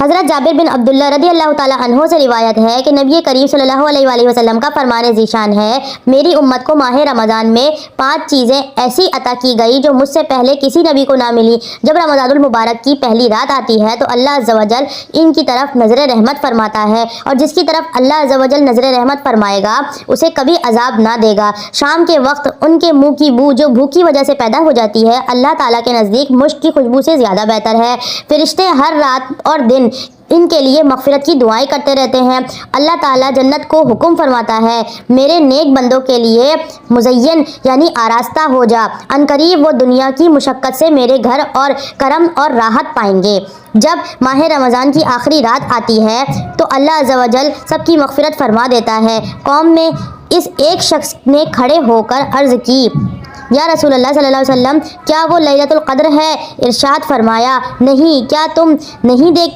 حضرت جابر بن عبداللہ رضی اللہ تعالیٰ عنہ سے روایت ہے کہ نبی کریم صلی اللہ علیہ وآلہ وسلم کا فرمان ذیشان ہے، میری امت کو ماہ رمضان میں 5 چیزیں ایسی عطا کی گئی جو مجھ سے پہلے کسی نبی کو نہ ملی۔ جب رمضان المبارک کی پہلی رات آتی ہے تو اللہ عز و جل ان کی طرف نظر رحمت فرماتا ہے، اور جس کی طرف اللہ عز و جل نظر رحمت فرمائے گا اسے کبھی عذاب نہ دے گا۔ شام کے وقت ان کے منہ کی بو جو بھوک کی وجہ سے پیدا ہو جاتی ہے اللہ تعالیٰ کے نزدیک مشک کی خوشبو سے زیادہ بہتر ہے۔ فرشتے ہر رات اور دن ان کے لیے مغفرت کی دعائیں کرتے رہتے ہیں۔ اللہ تعالیٰ جنت کو حکم فرماتا ہے، میرے نیک بندوں کے لیے مزین یعنی آراستہ ہو جا، عنقریب وہ دنیا کی مشقت سے میرے گھر اور کرم اور راحت پائیں گے۔ جب ماہ رمضان کی آخری رات آتی ہے تو اللہ عز و جل سب کی مغفرت فرما دیتا ہے۔ قوم میں اس ایک شخص نے کھڑے ہو کر عرض کی، یا رسول اللہ صلی اللہ علیہ وسلم، کیا وہ لیلۃ القدر ہے؟ ارشاد فرمایا، نہیں، کیا تم نہیں دیکھتے